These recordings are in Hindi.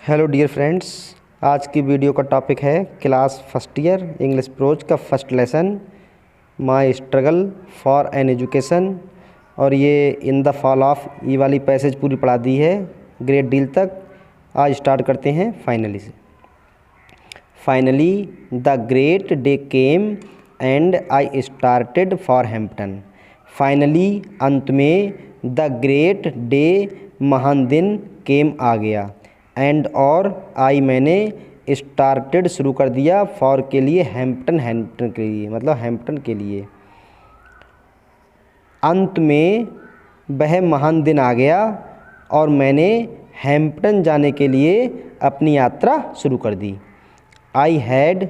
हेलो डियर फ्रेंड्स, आज की वीडियो का टॉपिक है class first year English prose का first lesson my struggle for an education. और ये इन द फॉल ऑफ ये वाली पैसेज पूरी पढ़ा दी है ग्रेट डील तक। आज स्टार्ट करते हैं फाइनली से। Finally the great day came and I started for Hampton. Finally अंत में, द ग्रेट डे महान दिन केम आ गया, एंड और आई मैंने स्टार्टेड शुरू कर दिया, फॉर के लिए हैम्पटन के लिए, मतलब हैम्पटन के लिए। अंत में वह महान दिन आ गया और मैंने हैम्पटन जाने के लिए अपनी यात्रा शुरू कर दी। I had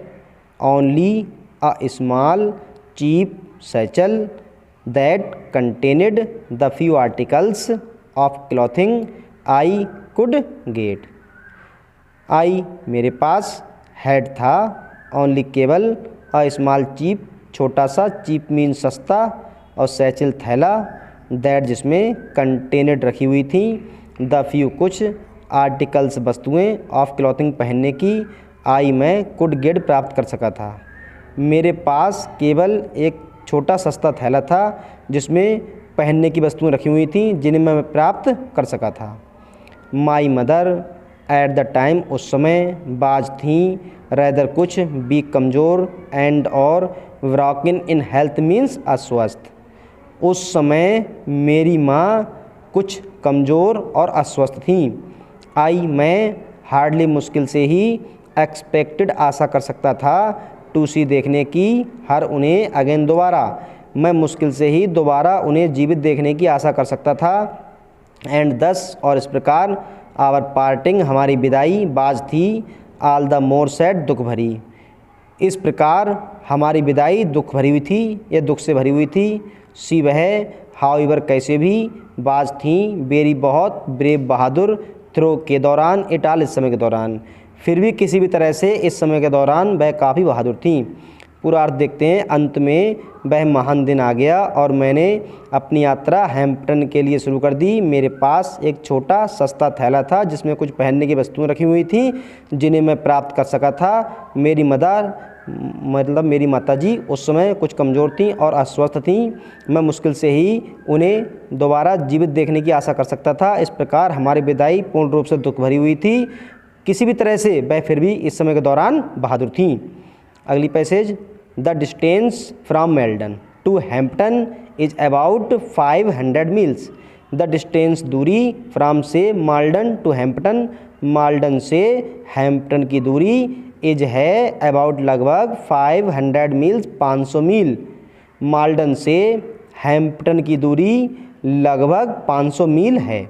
only a small cheap satchel that contained the few articles of clothing I could get. I मेरे पास, हैड था, ओनली केवल, अ स्मॉल चीप छोटा सा, चीप मीन सस्ता, और सैचल थैला, दैट जिसमें कंटेनेड रखी हुई थी, द फ्यू कुछ, आर्टिकल्स वस्तुएं, ऑफ क्लॉथिंग पहनने की, आई मैं कुड गेट प्राप्त कर सका था। मेरे पास केवल एक छोटा सस्ता थैला था जिसमें पहनने की वस्तुएं रखी हुई थी जिन्हें मैं प्राप्त कर सका था। My mother at the time उस समय, बाज थी, रैदर कुछ, बी कमज़ोर, एंड और, व्रॉकिन इन हेल्थ मीन्स अस्वस्थ। उस समय मेरी माँ कुछ कमज़ोर और अस्वस्थ थी। आई मैं, हार्डली मुश्किल से ही, एक्सपेक्टेड आशा कर सकता था, टू सी देखने की, हर उन्हें अगेन दोबारा, मैं मुश्किल से ही दोबारा उन्हें जीवित देखने की आशा कर सकता था। एंड दस और इस प्रकार, आवर पार्टिंग हमारी विदाई, बाज थी, आल द मोर सैड दुख भरी। इस प्रकार हमारी विदाई दुख भरी हुई थी, यह दुख से भरी हुई थी। सी वह, हाउएवर कैसे भी, बाज थी, बेरी बहुत, ब्रेव बहादुर, थ्रो के दौरान, इटाल इस समय के दौरान, फिर भी किसी भी तरह से इस समय के दौरान वह काफ़ी बहादुर थी। पूरा अर्थ देखते हैं। अंत में वह महान दिन आ गया और मैंने अपनी यात्रा हैम्पटन के लिए शुरू कर दी। मेरे पास एक छोटा सस्ता थैला था जिसमें कुछ पहनने की वस्तुएं रखी हुई थी जिन्हें मैं प्राप्त कर सका था। मेरी मदर मतलब मेरी माताजी उस समय कुछ कमज़ोर थीं और अस्वस्थ थीं। मैं मुश्किल से ही उन्हें दोबारा जीवित देखने की आशा कर सकता था। इस प्रकार हमारी विदाई पूर्ण रूप से दुख भरी हुई थी। किसी भी तरह से वह फिर भी इस समय के दौरान बहादुर थीं। अगली passage, the distance from Maldon to Hampton is about 500 miles. The distance दूरी, फ्राम से माल्डन टू हैम्पटन, माल्डन से हैम्पटन की दूरी, इज है अबाउट लगभग 500 मील्स 500 मील। माल्डन से हैम्पटन की दूरी लगभग 500 मील है।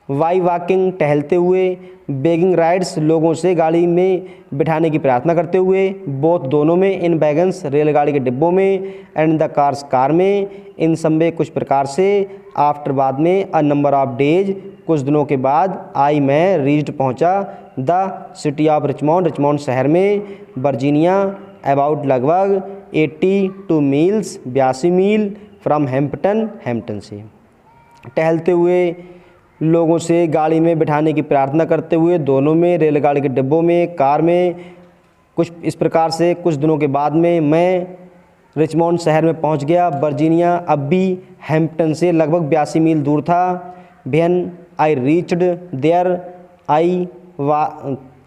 वाई वॉकिंग टहलते हुए, बेगिंग राइड्स लोगों से गाड़ी में बिठाने की प्रार्थना करते हुए, बोथ दोनों में, इन बैगन्स रेलगाड़ी के डिब्बों में, एंड द कार्स कार में, इन सब में कुछ प्रकार से, आफ्टर बाद में, अ नंबर ऑफ डेज कुछ दिनों के बाद, आई मैं रीच्ड पहुंचा, the city of Richmond Richmond शहर में, वर्जीनिया, अबाउट लगभग 82 मील्स 82 मील, फ्रॉम हैम्पटन हैम्पटन से। टहलते हुए, लोगों से गाड़ी में बिठाने की प्रार्थना करते हुए, दोनों में, रेलगाड़ी के डिब्बों में, कार में, कुछ इस प्रकार से कुछ दिनों के बाद में मैं रिचमॉन्ड शहर में पहुंच गया। वर्जीनिया अब भी हैम्पटन से लगभग 82 मील दूर था। When I reached there I was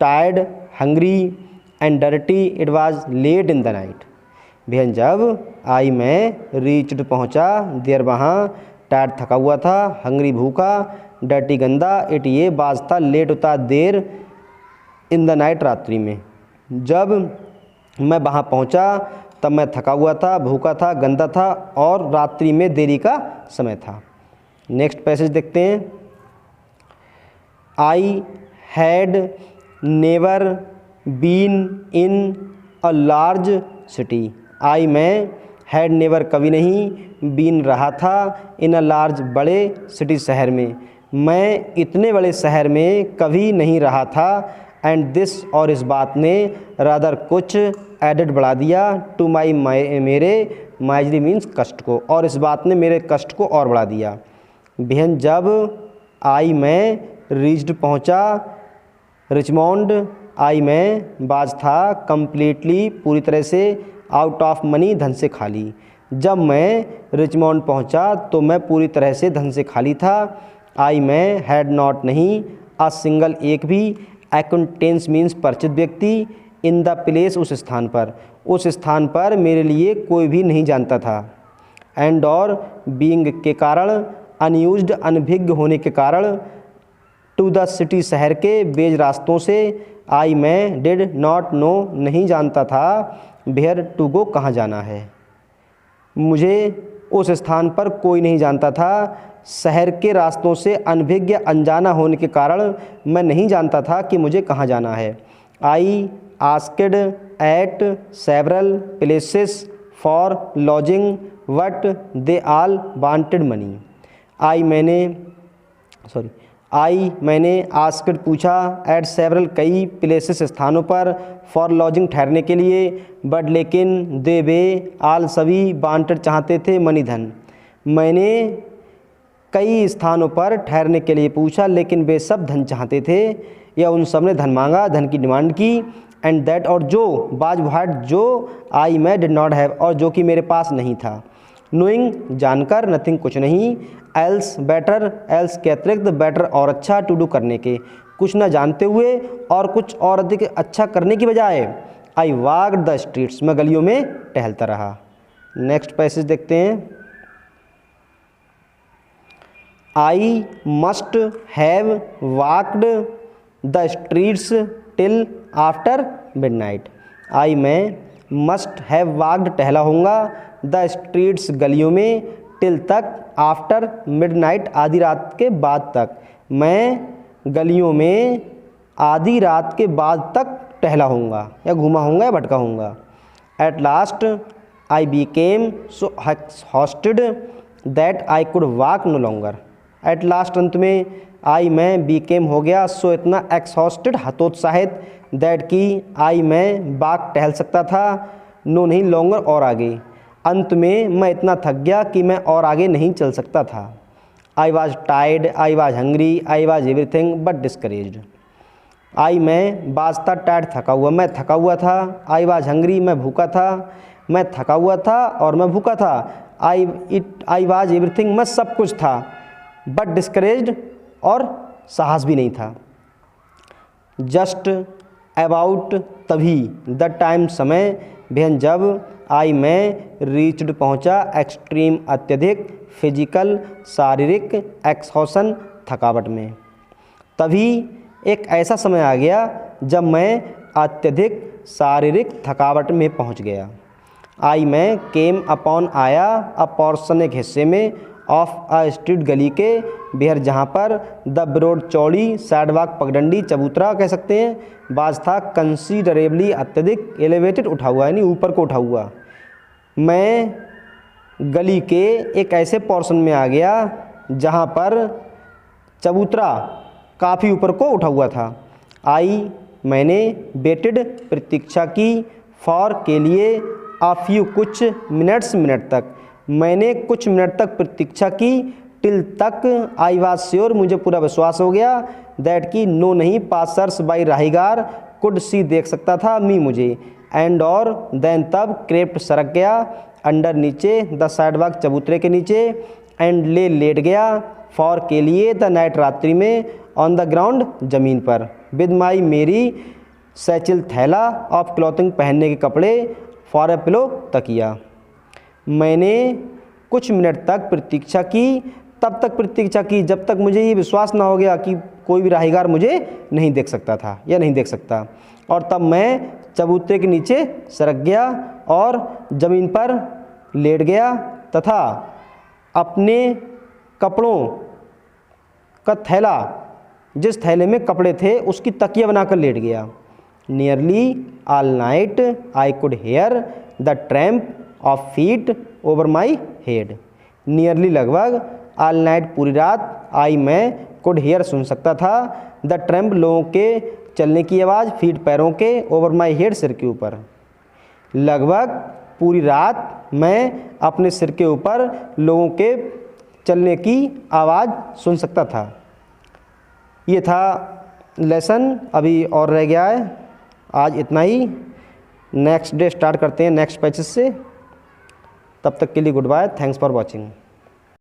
tired, hungry and dirty, it was late in the night. When जब, आई मैं रीच्ड पहुंचा, देयर वहाँ, टायर्ड थका हुआ था, हंग्री भूखा, डर्टी गंदा, इट ये बाज था, लेट होता देर, इन द नाइट रात्रि में। जब मैं वहाँ पहुँचा तब मैं थका हुआ था, भूखा था, गंदा था और रात्रि में देरी का समय था। नेक्स्ट पैसेज देखते हैं। I had never been in a large city. I मैं, हैड नेवर कभी नहीं, बीन रहा था, इन अ लार्ज बड़े, सिटी शहर में, मैं इतने बड़े शहर में कभी नहीं रहा था। एंड दिस और इस बात ने, रादर कुछ, एडेड बढ़ा दिया, टू माई मेरे, माइजरी मीन्स कष्ट को, और इस बात ने मेरे कष्ट को और बढ़ा दिया। बेहन जब, आई मैं, रीच्ड पहुँचा, रिचमोंड, आई मैं बाज था, कम्प्लीटली पूरी तरह से, आउट ऑफ मनी धन से खाली। जब मैं रिचमोंड पहुंचा तो मैं पूरी तरह से धन से खाली था। आई मैं हैड नॉट नहीं, अ सिंगल एक भी, एक्वेंटेंस मीन्स परिचित व्यक्ति, इन द प्लेस उस स्थान पर, उस स्थान पर मेरे लिए कोई भी नहीं जानता था। एंड और बीइंग के कारण, अनयूज्ड अनभिज्ञ होने के कारण, टू द सिटी शहर के बेज रास्तों से, आई मैं डिड नॉट नो नहीं जानता था, वेयर टू गो कहाँ जाना है। मुझे उस स्थान पर कोई नहीं जानता था, शहर के रास्तों से अनभिज्ञ अनजाना होने के कारण मैं नहीं जानता था कि मुझे कहाँ जाना है। I asked at several places for lodging but they all wanted money. I मैंने आस्क्ड पूछा, एट सेवरल कई प्लेसेस स्थानों पर, फॉर लॉजिंग ठहरने के लिए, बट लेकिन दे वे आल सभी वांटेड चाहते थे मनी धन। मैंने कई स्थानों पर ठहरने के लिए पूछा लेकिन वे सब धन चाहते थे, या उन सब ने धन मांगा, धन की डिमांड की। एंड दैट और जो, बाज व्हाट जो, आई मैं डिड नॉट हैव और जो कि मेरे पास नहीं था। नोइंग जानकर, नथिंग कुछ नहीं, एल्स बेटर एल्स के अतिरिक्त, बेटर और अच्छा, टू डू करने के, कुछ न जानते हुए और कुछ और अधिक अच्छा करने की बजाय। आई वॉक्ड द स्ट्रीट्स, मैं गलियों में टहलता रहा। नेक्स्ट पैसेज देखते हैं। I must have walked the streets till after midnight. I मैं मस्ट हैव वॉक्ड टहला होऊंगा, द स्ट्रीट्स गलियों में, टिल तक, आफ्टर मिडनाइट आधी रात के बाद तक, मैं गलियों में आधी रात के बाद तक टहला होऊंगा या घूमा होऊंगा या भटका होऊंगा। At last I became so exhausted that I could walk no longer. At last अंत में, आई मैं बीकेम हो गया, सो इतना एक्सहॉस्टेड हतोत्साहित, दैट की आई मैं बाग टहल सकता था, नो नहीं लॉन्गर और आगे, अंत में मैं इतना थक गया कि मैं और आगे नहीं चल सकता था। I was tired, I was hungry, I was everything but discouraged. I मैं बाज था, टायर्ड थका हुआ, मैं थका हुआ था। आई वॉज हंग्री, मैं भूखा था, मैं थका हुआ था और मैं भूखा था। आई वॉज एवरीथिंग, मैं सब कुछ था, बट डिस्करेज्ड और साहस भी नहीं था। जस्ट अबाउट तभी, द टाइम समय, बेहन जब, आई मैं रीच्ड पहुंचा, एक्सट्रीम अत्यधिक, फिजिकल शारीरिक, एक्सहॉशन थकावट में। तभी एक ऐसा समय आ गया जब मैं अत्यधिक शारीरिक थकावट में पहुंच गया। आई मैं केम अपॉन आया, अ पोर्शन एक हिस्से में, ऑफ अ स्ट्रीट गली के, बेहर जहाँ पर, द ब्रोड चौड़ी, साइडवॉक पगडंडी, चबूतरा कह सकते हैं, बाज था कंसीडरेबली अत्यधिक, एलिवेटेड उठा हुआ यानी ऊपर को उठा हुआ। मैं गली के एक ऐसे पोर्शन में आ गया जहाँ पर चबूतरा काफ़ी ऊपर को उठा हुआ था। आई मैंने वेटेड प्रतीक्षा की, फॉर के लिए, आ फ्यू कुछ मिनट्स मिनट तक, मैंने कुछ मिनट तक प्रतीक्षा की, टिल तक, आई वाज श्योर मुझे पूरा विश्वास हो गया, दैट की नो नहीं पासर्स बाई राहीगार कुड सी देख सकता था मी मुझे, एंड और देन तब क्रेप्ट सरक गया, अंडर नीचे, द साइडवॉक चबूतरे के नीचे, एंड ले लेट गया, फॉर के लिए, द नाइट रात्रि में, ऑन द ग्राउंड जमीन पर, विद माई मेरी सैचिल थैला ऑफ क्लॉथिंग पहनने के कपड़े, फॉर ए पिलो तकिया। मैंने कुछ मिनट तक प्रतीक्षा की, तब तक प्रतीक्षा की जब तक मुझे ये विश्वास ना हो गया कि कोई भी राहीगार मुझे नहीं देख सकता था या नहीं देख सकता, और तब मैं चबूतरे के नीचे सरक गया और ज़मीन पर लेट गया तथा अपने कपड़ों का थैला, जिस थैले में कपड़े थे उसकी तकिया बनाकर लेट गया। Nearly all night I could here the tramp of feet over my head. Nearly लगभग, ऑल नाइट पूरी रात, आई मैं कुड हेयर सुन सकता था, द ट्रैम्प लोगों के चलने की आवाज़, फीट पैरों के, ओवर माई हेड सिर के ऊपर। लगभग पूरी रात मैं अपने सिर के ऊपर लोगों के चलने की आवाज़ सुन सकता था। ये था लेसन अभी और रह गया है। आज इतना ही। नेक्स्ट डे स्टार्ट करते हैं नेक्स्ट पैचेस से। तब तक के लिए goodbye. Thanks for watching.